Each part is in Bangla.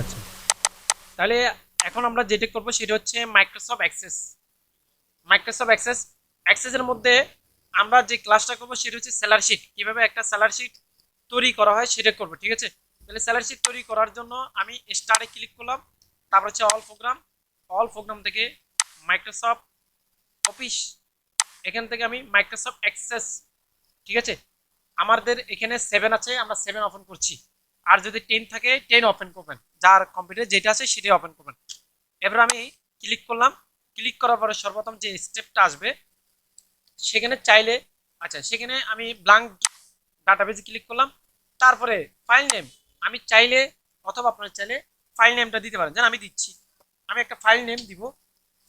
আচ্ছা, তাহলে এখন আমরা যেটা করব সেটা হচ্ছে মাইক্রোসফট অ্যাক্সেস। মাইক্রোসফট অ্যাক্সেস অ্যাক্সেসের মধ্যে আমরা যে ক্লাসটা করব সেটা হচ্ছে স্যালারি শিট, কিভাবে একটা স্যালারি শিট তৈরি করা হয় সেটা করব, ঠিক আছে? তাহলে স্যালারি শিট তৈরি করার জন্য আমি স্টার্টে ক্লিক করলাম, তারপর হচ্ছে অল প্রোগ্রাম থেকে মাইক্রোসফট অফিস, এখান থেকে আমি মাইক্রোসফট অ্যাক্সেস, ঠিক আছে? আমাদের এখানে 7 আছে, আমরা 7 ওপেন করছি। আর যদি 10 থাকে 10 ওপেন করবেন, যার কম্পিউটারে যেটা আছে সেটাই ওপেন করবেন। এবার আমি ক্লিক করলাম, ক্লিক করার পরে সর্বপ্রথম যে স্টেপটা আসবে সেখানে চাইলে, আচ্ছা সেখানে আমি ব্ল্যাঙ্ক ডাটাবেজে ক্লিক করলাম, তারপরে ফাইল নেম আমি চাইলে অথবা আপনারা চাইলে ফাইল নেমটা দিতে পারেন, যেন আমি দিচ্ছি। আমি একটা ফাইল নেম দিব,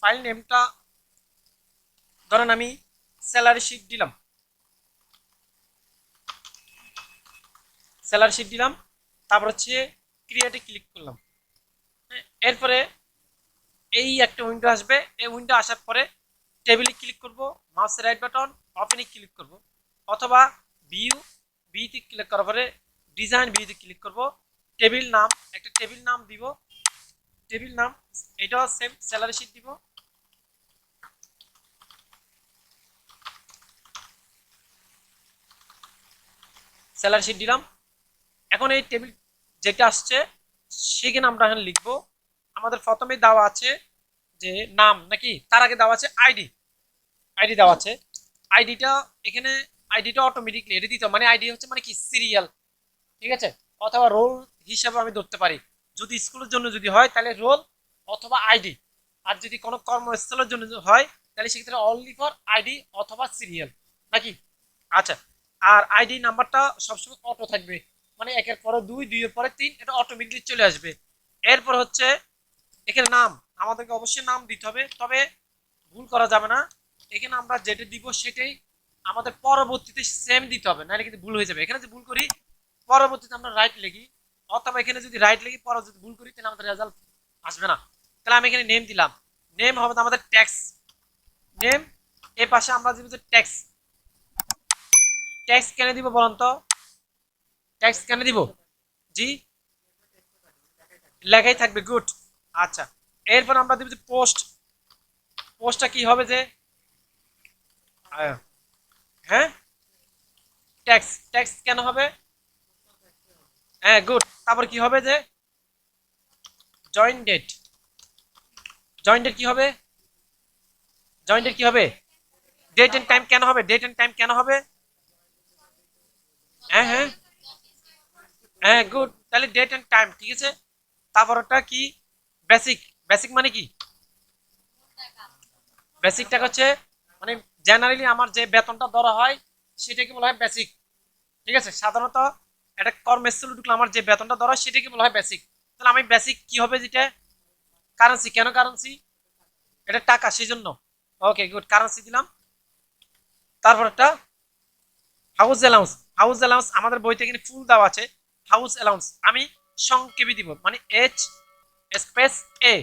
ফাইল নেমটা ধরেন আমি স্যালারি শিট দিলাম, স্যালারি শিট দিলাম, তারপর হচ্ছে ক্রিয়েটে ক্লিক করলাম। এরপরে এই একটা উইন্ডো আসবে, এই উইন্ডো আসার পরে টেবিলে ক্লিক করব, মাউসের রাইট বাটন ওপেনে ক্লিক করব, অথবা ভিউ বিতে ক্লিক করার পরে ডিজাইন ভিউতে ক্লিক করব, টেবিল নাম একটা টেবিল নাম দিব, টেবিল নাম এটাও সেম স্যালারি শিট দিব, স্যালারি শিট দিলাম। এখন এই টেবিল যেটা আসছে সেখানে আমরা এখন লিখবো, আমাদের প্রথমে দেওয়া আছে যে নাম, নাকি তার আগে দেওয়া আছে আইডি, আইডি দেওয়া আছে, আইডিটা এখানে আইডিটা অটোমেটিকলি এটা দিতে, মানে আইডি হচ্ছে মানে কি সিরিয়াল, ঠিক আছে? অথবা রোল হিসাবে আমি ধরতে পারি, যদি স্কুলের জন্য যদি হয় তাহলে রোল অথবা আইডি, আর যদি কোনো কর্মস্থলের জন্য হয় তাহলে সেক্ষেত্রে অনলি ফর আইডি অথবা সিরিয়াল, নাকি? আচ্ছা, আর আইডি নাম্বারটা সবসময় অটো থাকবে, মানে একের পরে দুই, দুইয়ের পরে তিন, এটা অটোমেটিকলি চলে আসবে। এরপর হচ্ছে এখানে নাম, আমাদেরকে অবশ্যই নাম দিতে হবে, তবে ভুল করা যাবে না। এখানে আমরা যেটা দিব সেটাই আমাদের পরবর্তীতে সেম দিতে হবে, নাহলে কিন্তু ভুল হয়ে যাবে। এখানে যদি ভুল করি পরবর্তীতে আমরা রাইট লিখি, অথবা এখানে যদি রাইট লিখি পরে যদি ভুল করি তাহলে আমাদের রেজাল্ট আসবে না। তাহলে আমি এখানে নেম দিলাম, নেম হবে আমাদের ট্যাক্স নেম, এই পাশে আমরা দিব যে ট্যাক্স, ট্যাক্স কেন দিব বলুন তো? ট্যাক্স কেন দিব? জি, লেখাই থাকবে, গুড। আচ্ছা, এরপর আমরা দিব যে পোস্ট, পোস্টটা কি হবে যে হ্যাঁ ট্যাক্স, ট্যাক্স কেন হবে? হ্যাঁ গুড। তারপর কি হবে যে জয়েন ডেট, জয়েন ডেট কি হবে? জয়েন ডেট কি হবে? ডেট এন্ড টাইম কেন হবে? ডেট এন্ড টাইম কেন হবে? হ্যাঁ হ্যাঁ হ্যাঁ গুড, তাহলে ডেট এন্ড টাইম, ঠিক আছে। তারপর ওটা কি? বেসিক, বেসিক মানে কি? বেসিক টাকা হচ্ছে মানে জেনারেলি আমার যে বেতনটা ধরা হয় সেটাকে বলা হয় বেসিক, ঠিক আছে? সাধারণত একটা কর্মস্থলে ঢুকলে আমার যে বেতনটা ধরা হয় সেটাকে বলা হয় বেসিক। তাহলে আমি বেসিক কি হবে যেটা? কারেন্সি, কেন কারেন্সি? এটা টাকা, সেই জন্য। ওকে গুড, কারেন্সি দিলাম। তারপর একটা হাউস অ্যালাউন্স, হাউস অ্যালাউন্স আমাদের বইতে এখানে ফুল দেওয়া আছে, হাউস অ্যালাউন্স আমি সংক্ষেপে দিব, মানে এইচ স্পেস এ,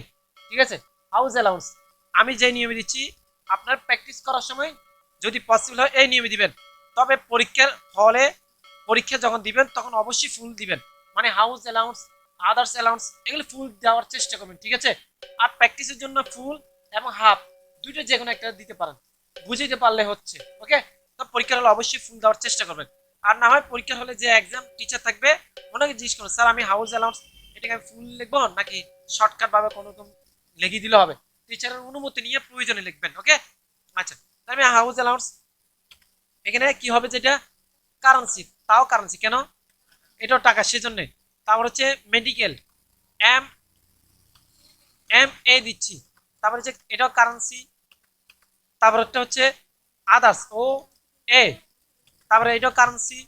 ঠিক আছে? হাউস অ্যালাউন্স আমি যে নিয়মে দিচ্ছি আপনার প্র্যাকটিস করার সময় যদি পসিবল হয় এই নিয়মে দিবেন, তবে পরীক্ষার হলে পরীক্ষা যখন দিবেন তখন অবশ্যই ফুল দিবেন, মানে হাউস অ্যালাউন্স আদার্স অ্যালাউন্স এগুলো ফুল দেওয়ার চেষ্টা করবেন, ঠিক আছে? আর প্র্যাকটিসের জন্য ফুল এবং হাফ দুইটা যে কোনো একটা দিতে পারেন, বুঝিতে পারলে হচ্ছে। ওকে, তো পরীক্ষার হলে অবশ্যই ফুল দেওয়ার চেষ্টা করবেন। আর না হয় পরীক্ষার হলে যে এক্সাম টিচার থাকবে ওনাকে জিজ্ঞেস করুন, স্যার আমি হাউস অ্যালাউন্স এটাকে আমি ফুল লিখবো নাকি শর্টকাট ভাবে কোনো রকম লিখে দিলে হবে? টিচারের অনুমতি নিয়ে প্রয়োজনে লিখবেন। ওকে, আচ্ছা, আমি হাউস অ্যালাউন্স এখানে কি হবে যেটা কারেন্সি, তাও কারেন্সি কেন? এটাও টাকা, সেজন্য। তারপর হচ্ছে মেডিকেল, এম এম এ দিচ্ছি, তারপর হচ্ছে এটাও কারেন্সি। তারপর একটা হচ্ছে আদার্স, ও এ, তারপরে এটাও কারেন্সি।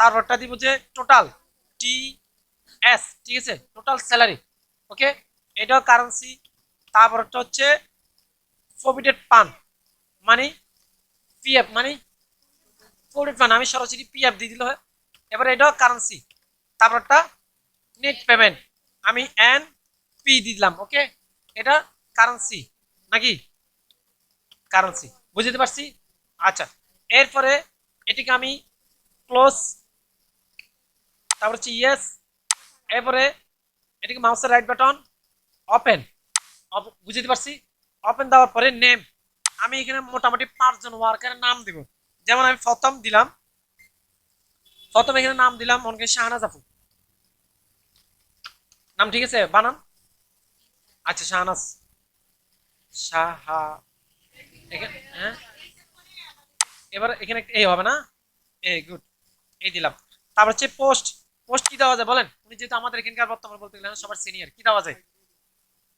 তারপরটা দিব যে টোটাল, টি এস, ঠিক আছে? টোটাল স্যালারি, ওকে, এটাও কারেন্সি। তারপরটা হচ্ছে প্রভিডেন্ট ফান্ড, মানে পিএফ, মানে প্রভিডেন্ট ফান্ড আমি সরাসরি পিএফ দিয়ে দিলে হয়। এবার এটাও কারেন্সি। তারপরটা নেট পেমেন্ট আমি এন পি দিলাম, ওকে, এটা কারেন্সি, নাকি? কারেন্সি, বুঝতে পারছি। আচ্ছা, এরপরে এটিকে আমি ক্লোজ, তারপর হচ্ছে ইয়েস, এরপরে এটাকে মাউসের রাইট বাটন ওপেন, বুঝতে পারছি। ওপেন দেওয়ার পরে নেম, আমি এখানে মোটামুটি 5 জন ওয়ার্কারের নাম দিব। যেমন আমি প্রথম দিলাম, প্রথম এখানে নাম দিলাম মনে শাহনাজ আপু, নাম ঠিক আছে বানান? আচ্ছা শাহনাজ, শাহা, এখানে হ্যাঁ, এবার এখানে এই হবে না, এই গুড, এই দিলাম। তারপর হচ্ছে পোস্ট, পোস্ট কি দেওয়া যায় বলেন? উনি যেহেতু আমাদের এখানকার বর্তমান বলতে গেলে সবার সিনিয়র, কি দেওয়া যায়?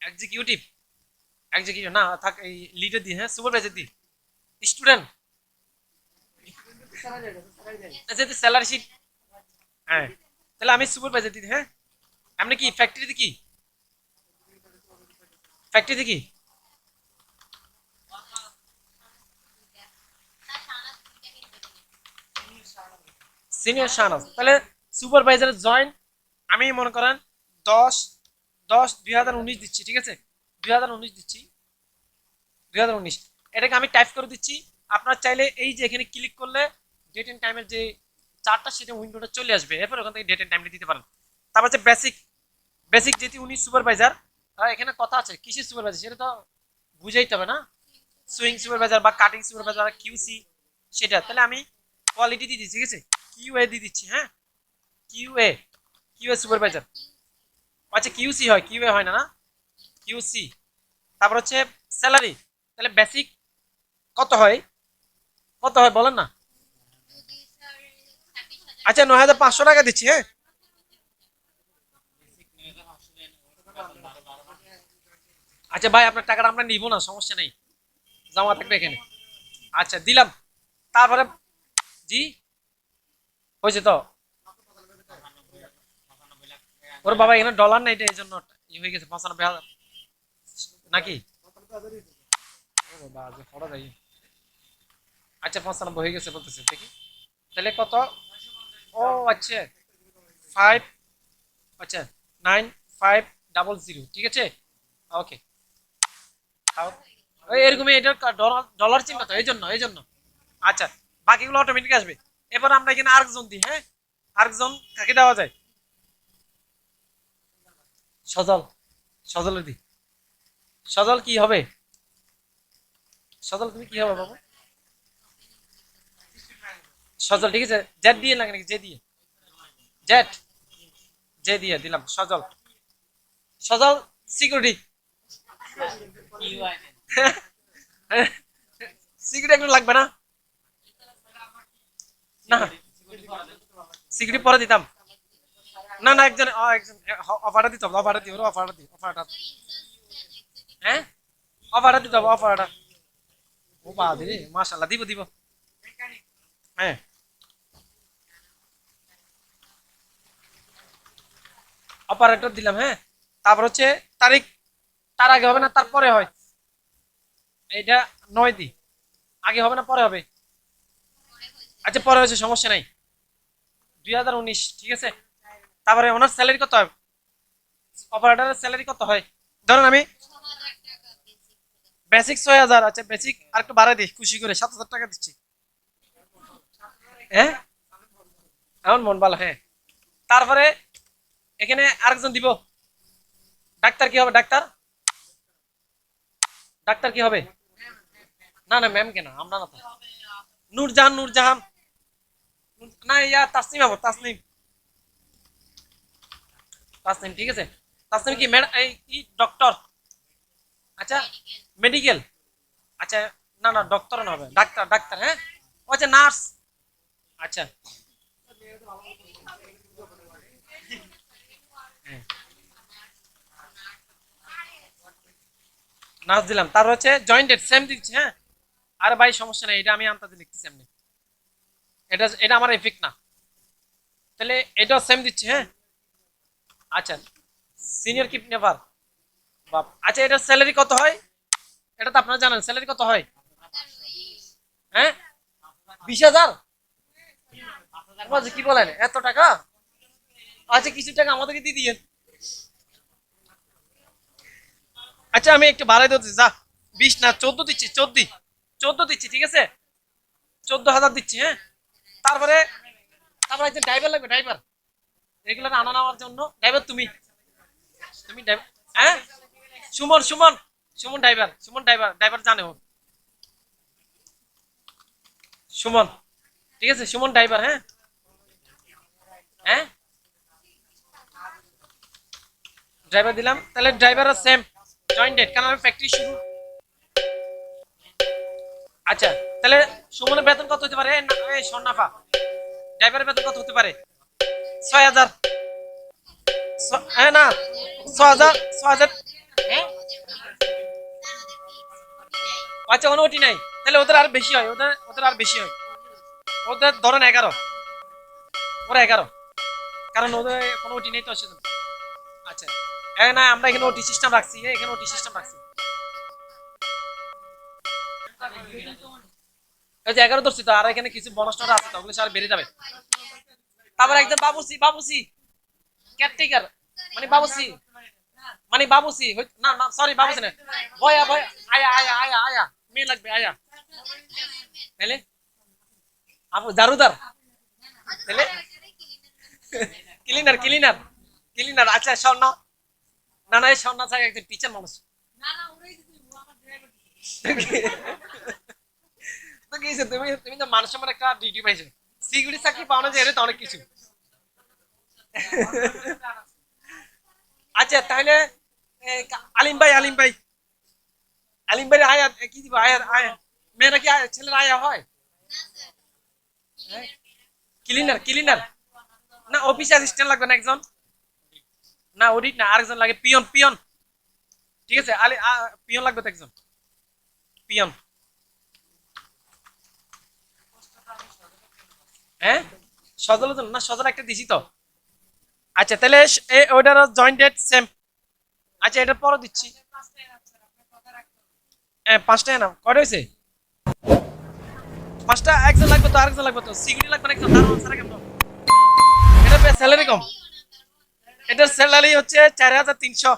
এক্সিকিউটিভ, এক্সিকিউটিভ না থাক, এই লিডার দি, হ্যাঁ সুপারভাইজার দি, স্টুডেন্ট, যেহেতু স্যালারি শিট, হ্যাঁ তাহলে আমি সুপারভাইজার দিই, হ্যাঁ। আপনি কি ফ্যাক্টরিতে কি, ফ্যাক্টরিতে কি? সিনিয়র শাহনাজ, তাহলে সুপারভাইজারের জয়েন আমি মনে করেন 10/10/2019 দিচ্ছি, ঠিক আছে? 2019 দিচ্ছি, 2019, এটাকে আমি টাইপ করে দিচ্ছি। আপনার চাইলে এই যে এখানে ক্লিক করলে ডেট এন্ড টাইমের যে চারটা সেটা উইন্ডোটা চলে আসবে, এরপর ওখান থেকে ডেট এন্ড টাইমটা দিতে পারেন। তারপর হচ্ছে বেসিক, বেসিক যেহেতু উনি সুপারভাইজার, এখানে কথা আছে কিসের সুপারভাইজার সেটা তো বুঝাইতে হবে না, সুইং সুপারভাইজার বা কাটিং সুপারভাইজার, কিউসি সেটা। তাহলে আমি কোয়ালিটি দিয়ে দিচ্ছি, ঠিক আছে, কিউএ দিয়ে দিচ্ছি, হ্যাঁ কিউএ, কিউএ সুপারভাইজার। আচ্ছা কিউসি হয়, কিউএ হয় না, না কিউসি। তারপর হচ্ছে স্যালারি, তাহলে বেসিক কত হয়, কত হয় বলেন না? আচ্ছা 9,500 টাকা দিচ্ছি, হ্যাঁ। আচ্ছা ভাই আপনার টাকাটা আমরা নিব না, সমস্যা নেই, জমা থাকবে এখানে। আচ্ছা দিলাম, তারপরে জি হয়েছে তো। ওর বাবা এখানে ডলার নেই, এই জন্য হয়ে গেছে 95,000 নাকি? ও বাবা যে ফটো দেয়। আচ্ছা 95 হয়ে গেছে বলতেছে, দেখি তাহলে কত। ও আচ্ছা 5, আচ্ছা 9500, ঠিক আছে ওকে। এরকমই এটা ডলার চিহ্ন তো, এই জন্য, এই জন্য। আচ্ছা বাকিগুলো অটোমেটিক আসবে। এবার আমরা এখানে আরেকজন দিই, হ্যাঁ আরেকজন কাকে দেওয়া যায়? সজল, সজলের দিই। সজল কি হবে? সজল তুমি কি হবে বাবু? সজল, ঠিক আছে, জেড দিয়ে লাগে নাকি, জে দিয়ে, জেড, জে দিয়ে দিলাম সজল। সজল সিকিউরিটি, সিকিউরিটি একটু লাগবে না? না সিকিউরিটি পরে দিতাম, না না একজন একজন অফারটা দিতে হবে, অফারটা দিই, ওর অফারটা দিই, অফারটা, হ্যাঁ অফারটা দিতে হবে, অফারটা। ও বাবা রে মাশাআল্লাহ, দিব দিব, হ্যাঁ অপারেটর দিলাম, হ্যাঁ। তারপর হচ্ছে তারিখ, তার আগে হবে না তারপরে হয়? এইটা 9 দি, আগে হবে না পরে হবে? আচ্ছা পরে হয়েছে, সমস্যা নাই, 2019, ঠিক আছে। তারপরে ওনার স্যালারি কত হয়, অপারেটরের স্যালারি কত হয়? ধরেন আমি বেসিক 6,000, আচ্ছা বেসিক আর একটু বাড়াই দিই খুশি করে, 7,000 টাকা দিচ্ছি, হ্যাঁ এমন মন ভালো, হ্যাঁ। তারপরে এখানে আরেকজন দিব, ডাক্তার কি হবে, ডাক্তার, ডাক্তার কি হবে? না না ম্যাম কেন, আমরা না তো, নূরজাহান, নূরজাহান, না ইয়া তাসনিম হবো, তাসনিম, তাসনিম, ঠিক আছে। তাসনিম কি এই কি ডক্টর? আচ্ছা মেডিকেল, আচ্ছা না না ডক্টর না হবে, ডাক্তার, ডাক্তার, হ্যাঁ। ও আচ্ছা নার্স, আচ্ছা হ্যাঁ, নার্স দিলাম। তার হচ্ছে জয়েন্টেড সেম দিচ্ছি, হ্যাঁ। আর ভাই সমস্যা নেই, এটা আমি আনতাতে লিখতেছি এমনি, এটা এটা আমার এফেক্ট না, তাহলে এটাও সেম দিচ্ছি, হ্যাঁ। আচ্ছা সিনিয়র কিপ নেভার, বাপ, আচ্ছা এটার স্যালারি কত হয়? এটা তো আপনারা জানেন স্যালারি কত হয়, হ্যাঁ 20,000, কি বলেন এত টাকা? আচ্ছা কিছু টাকা আমাদেরকে দিয়ে দিয়েন। আচ্ছা আমি একটু বাড়াই দিচ্ছি, যা 20 না 14 দিচ্ছি, 14 দিচ্ছি, ঠিক আছে 14,000 দিচ্ছি, হ্যাঁ। তারপরে, তারপরে একজন ড্রাইভার লাগবে, ড্রাইভার রেগুলার আনা নেওয়ার জন্য, ড্রাইভার তুমি, তুমি হ্যাঁ সুমন সুমন সুমন ড্রাইভার ড্রাইভার জানে ও সুমন ঠিক আছে সুমন ড্রাইভার হ্যাঁ হ্যাঁ ড্রাইভার দিলাম তাহলে ড্রাইভারও সেম জয়েন্ট ডেট কারণ আমি ফ্যাক্টরি শুরু আচ্ছা তাহলে সুমনের বেতন কত হতে পারে এই সন্নাফা ড্রাইভারের বেতন কত হতে পারে 6,000 হ্যাঁ না 6,000 6,000 হ্যাঁ আচ্ছা কোনো ওটি নাই তাহলে ওদের আর বেশি হয় ওদের আর বেশি হয় ওদের ধরেন 11 ওরা 11 কারণ ওদের কোনো ওটি নেই তো সেজন্য আচ্ছা না আমরা এখানে ওটি সিস্টেম রাখছি এখানে ওটি সিস্টেম রাখছি এই যে 11 ধরছি তো আর এখানে কিছু বোনাস টোনাস আছে তো ওগুলো আর বেড়ে যাবে তারপর একজন বাবুসি কেয়ারটেকার বাবুসি না না সরি বাবুসি না ভয়া আয়া মেয়ে লাগবে আয়া তাহলে আপু জারুদার তাহলে ক্লিনার আচ্ছা স্বর্ণ না না এই স্বর্ণ থাকে একজন টিচার মানুষ তো কি তুমি তো মানুষ আমার একটা ডিউটি পাইছো সিকিউরিটি চাকরি পাওয়া যায় এটা তো অনেক কিছু আচ্ছা তাহলে আলিম ভাই আয়া কি দিব আয়া মেয়েরা কি ছেলেরা আয়া হয় ক্লিনার না অফিস অ্যাসিস্ট্যান্ট লাগবে না একজন না অডিট না আরেকজন লাগে পিয়ন ঠিক আছে পিয়ন লাগবে তো একজন পিয়ন হ্যাঁ সজল না সজল একটা দিছি তো আচ্ছা তাহলে ওইটার জয়েন্ট ডেট সেম আচ্ছা এটার পরও দিচ্ছি হ্যাঁ 5টায় না কয়টা হয়েছে 5টা একজন লাগবে তো আরেকজন লাগবে তো সিকিউরিটি লাগবে না একজন দারোয়ান ছাড়া কেমন এটা স্যালারি কম এটার স্যালারি হচ্ছে 4,300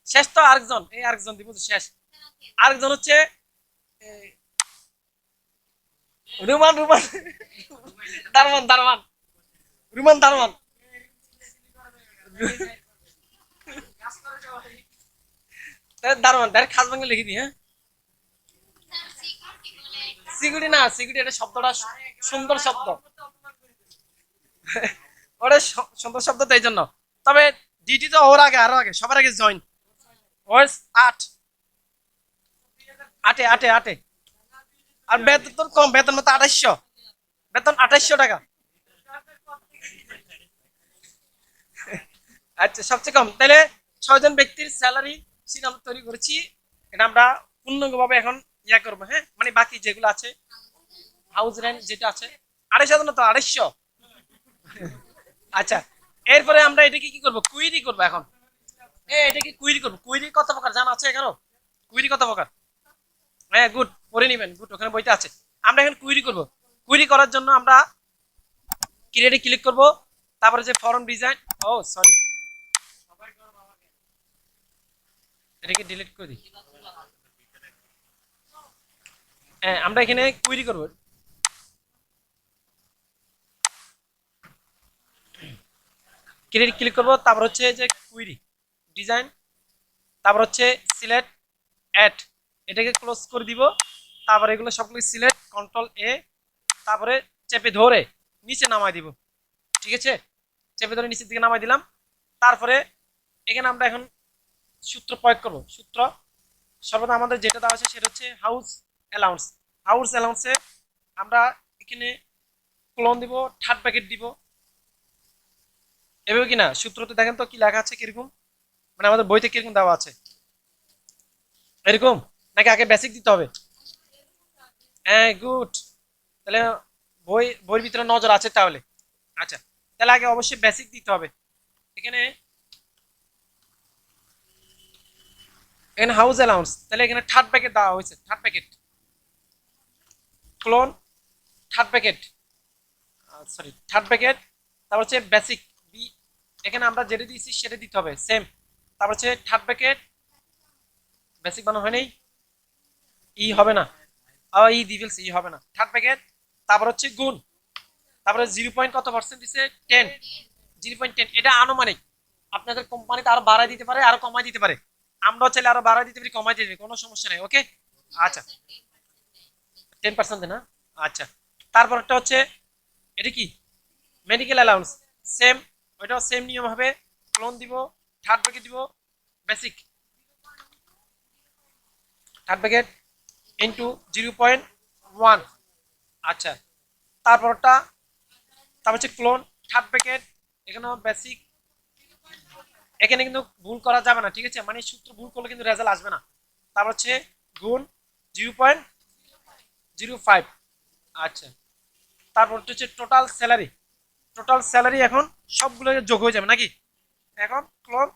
শেষ তো আরেকজন দিব শেষ আরেকজন হচ্ছে রুমান দারওয়ান রুমান দারওয়ান ডাইরেক্ট খাস বাংলা লিখে দিই হ্যাঁ সিকিউরিটি এটা শব্দটা সুন্দর শব্দ ওটা সুন্দর শব্দ তো এই জন্য তবে ডিটি তো ওর আগে আরো আগে সবার আগে জয়েন ওর 8 আর বেতন তো কম বেতন মতো 2,800 বেতন 2,800 টাকা আচ্ছা সবচেয়ে কম তাহলে 6 জন ব্যক্তির স্যালারি সিট আমরা তৈরি করেছি এটা আমরা পূর্ণাঙ্গভাবে এখন ইয়া করবো হ্যাঁ মানে বাকি যেগুলো আছে হাউস রেন্ট যেটা আছে 2,500 না তো 2,500 আচ্ছা এরপরে আমরা এটাকে কি করবো কুইরি করবো এখন এটাকে কুইরি করবো কুইরি কত প্রকার জানা আছে এখানে কুইরি কত প্রকার হ্যাঁ গুড পড়ে নিবেন গুড ওখানে বইতে আছে আমরা এখন কুইরি করার জন্য আমরা ক্রিয়েটে ক্লিক করব তারপরে যে ফর্ম ডিজাইন সরি এটাকে ডিলিট করে দিই হ্যাঁ আমরা এখানে কুইরি করব ক্রিয়েটে ক্লিক করব তারপর হচ্ছে যে কুইরি ডিজাইন তারপর হচ্ছে সিলেক্ট অ্যাড এটাকে ক্লোজ করে দিব তারপরে এগুলো সবগুলো সিলেক্ট কন্ট্রোল এ তারপরে চেপে ধরে নিচে নামাই দিব ঠিক আছে চেপে ধরে নিচের দিকে নামাই দিলাম তারপরে এখানে আমরা এখন সূত্র প্রয়োগ করব সূত্র সর্বদা আমাদের যেটা দেওয়া আছে সেটা হচ্ছে হাউস অ্যালাউন্সে আমরা এখানে ক্লোন দিব থার্ড প্যাকেট দিব এভাবে কিনা সূত্রতে দেখেন তো কি লেখা আছে কিরকম মানে আমাদের বইতে কিরকম দেওয়া আছে এরকম নাকি আগে বেসিক দিতে হবে হ্যাঁ গুড তাহলে বইয়ের ভিতরে নজর আছে তাহলে আচ্ছা তাহলে আগে অবশ্যই বেসিক দিতে হবে এখানে হাউস অ্যালাউন্স তাহলে এখানে থার্ড প্যাকেট দেওয়া হয়েছে third packet clone third packet তারপর হচ্ছে বেসিক বি এখানে আমরা যেটা দিয়েছি সেটা দিতে হবে সেম তারপর হচ্ছে থার্ড প্যাকেট বেসিক বানানো হয় নাই ই হবে না ই দিবেলস ই হবে না থার্ড প্যাকেট তারপর হচ্ছে গুণ তারপরে 0. কত % দিছে 10 0.10 এটা আনুমানিক আপনাদের কোম্পানিতে আরো বাড়ায় দিতে পারে, আরো কমায় দিতে পারে, আমরাও চাইলে আরো বাড়ায় দিতে পারি, কমায় দিতে পারি, কোনো সমস্যা নেই। ওকে, আচ্ছা 10% না, আচ্ছা। তারপরটা হচ্ছে এটা কি মেডিকেল অ্যালাউন্স, সেম, ওইটাও সেম নিয়ম হবে, ক্লোন দিব, থার্ড ব্র্যাকেট দিব, বেসিক, থার্ড ব্র্যাকেট ইন্টু 0.1, আচ্ছা। তারপরটা তারপর হচ্ছে ক্লোন, থার্ড ব্র্যাকেট, এখানেও বেসিক, এখানে কিন্তু ভুল করা যাবে না, ঠিক আছে, মানে সূত্র ভুল করলে কিন্তু রেজাল্ট আসবে না। তারপর হচ্ছে গুণ 0.05, আচ্ছা। তারপর হচ্ছে টোটাল স্যালারি, টোটাল স্যালারি এখন সবগুলো যোগ হয়ে যাবে নাকি, এখন ক্লোন,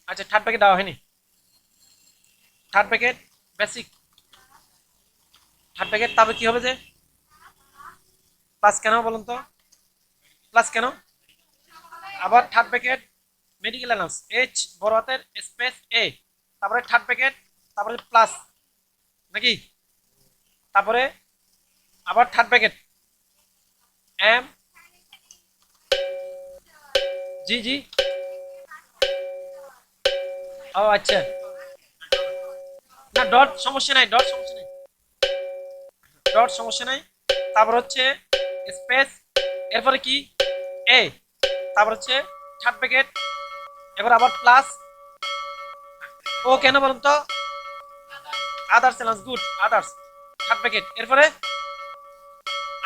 আচ্ছা থার্ড প্যাকেট দেওয়া হয়নি, third packet basic, third packet, তারপর কি হবে যে প্লাস কেন বলুন তো, প্লাস কেন, আবার third packet medical allowance, H বড় হাতের স্পেস এ, তারপরে থার্ড প্যাকেট, তারপরে প্লাস নাকি, তারপরে আবার থার্ড প্যাকেট এম, জি জি, ও আচ্ছা, না ডট সমস্যা নাই, ডট সমস্যা নাই, ডট সমস্যা নাই, তারপর হচ্ছে স্পেস, এরপরে কি এ, তারপর হচ্ছে থার্ড প্যাকেট, এবার আবার প্লাস, ও কেন বলুন তো, others allowance, good, others, third packet, এরপরে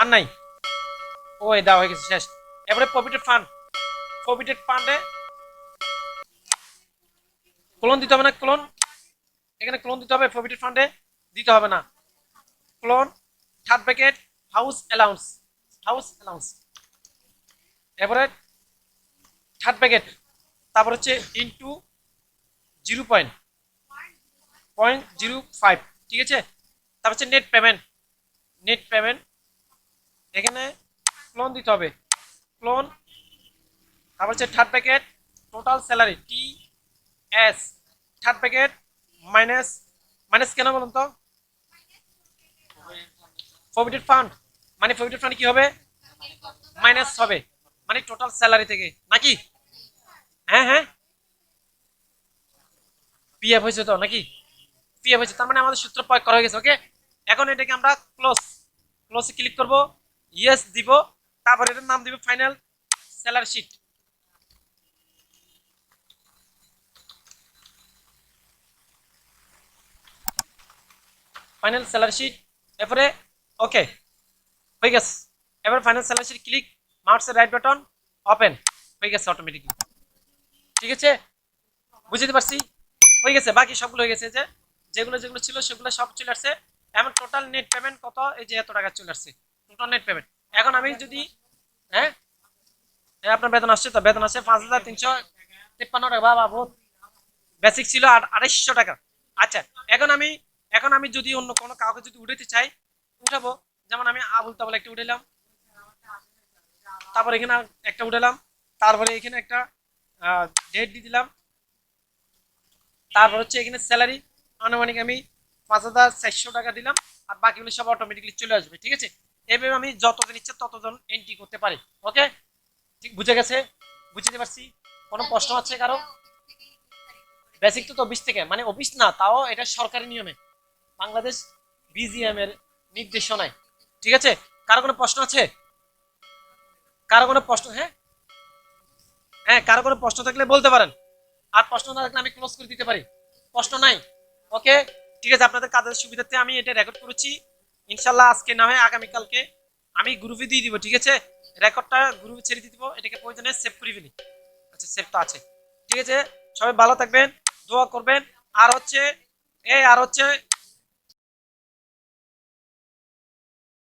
আর নাই, ও এই দেওয়া হয়ে গেছে, শেষ। এরপরে প্রভিডেন্ট ফান্ড, প্রভিডেন্ট ফান্ডে ক্লোন দিতে হবে না, ক্লোন, এখানে ক্লোন দিতে হবে, প্রভিডেন্ট ফান্ডে দিতে হবে না, clone, third bracket house allowance, house allowance, এরপরে থার্ড ব্র্যাকেট, তারপর হচ্ছে ইনটু 0.05, ঠিক আছে। তারপর হচ্ছে নেট পেমেন্ট, নেট পেমেন্ট, এখানে ক্লোন দিতে হবে, ক্লোন, তারপর হচ্ছে third bracket total salary T S, third bracket minus, minus কেন বলুন তো, প্রভিডেন্ট ফান্ড, মানে প্রভিডেন্ট ফান্ড কি হবে, মাইনাস হবে, মানে টোটাল স্যালারি থেকে নাকি, হ্যাঁ হ্যাঁ, পিএফ হয়েছে তো নাকি, পিএফ হয়েছে, তার মানে আমাদের সূত্র প্রয়োগ করা হয়ে গেছে। ওকে, এখন এটাকে আমরা ক্লোজ, ক্লোজে ক্লিক করব, ইয়েস দিব, তারপর এটার নাম দিব final salary sheet, final salary sheet, এরপরে ওকে হয়ে গেছে। এবার ফাইনাল স্যালারি শিট ক্লিক, মাউসের রাইট বাটন, ওপেন, হয়ে গেছে অটোমেটিকলি, ঠিক আছে, বুঝতে পারছি, হয়ে গেছে, বাকি সবগুলো হয়ে গেছে, যে যেগুলো যেগুলো ছিল সেগুলো সব চলে আসছে। এখন টোটাল নেট পেমেন্ট কত, এই যে এত টাকা চলে আসছে টোটাল নেট পেমেন্ট। এখন আমি যদি হ্যাঁ, আপনার বেতন আসছে তো, বেতন আসছে 5,353 টাকা, বাবা বহুত, বেসিক ছিল 2,800 টাকা, আচ্ছা। এখন আমি, এখন আমি যদি অন্য কোনো কাউকে যদি উঠাতে চাই, উঠাবো, যেমন আমি আবুল তাবুল একটা উঠাইলাম, তারপর এখানে একটা উঠালাম, তারপরে এখানে একটা ডেট দিয়ে দিলাম, তারপর হচ্ছে এখানে স্যালারি আনুমানিক আমি 5,400 টাকা দিলাম, আর বাকিগুলো সব অটোমেটিকলি চলে আসবে, ঠিক আছে। এইভাবে আমি যতজন ইচ্ছে ততজন এন্ট্রি করতে পারি। ওকে, ঠিক বুঝে গেছে, বুঝতে পারছি, কোনো প্রশ্ন আছে কারো? বেসিক তো 20 থেকে, মানে অফিস না, তাও এটা সরকারি নিয়মে, বাংলাদেশ বিজিএম এর নির্দেশনায়, ঠিক আছে। কারো কোনো প্রশ্ন আছে, কারো কোনো প্রশ্ন, হ্যাঁ হ্যাঁ, কারো কোনো প্রশ্ন থাকলে বলতে পারেন, আর প্রশ্ন না থাকলে আমি ক্লোজ করে দিতে পারি, প্রশ্ন নাই। ওকে, ঠিক আছে, আপনাদের কাজের সুবিধার্থে আমি এটা রেকর্ড করেছি, ইনশাল্লাহ আজকে না হয় আগামীকালকে আমি গ্রুপে দিয়ে দিব, ঠিক আছে, রেকর্ডটা গ্রুপে ছেড়ে দিয়ে দিব, এটাকে প্রয়োজনে সেভ করে ফেলি, আচ্ছা সেভ তো আছে, ঠিক আছে। সবাই ভালো থাকবেন, দোয়া করবেন, আর হচ্ছে এই আর হচ্ছে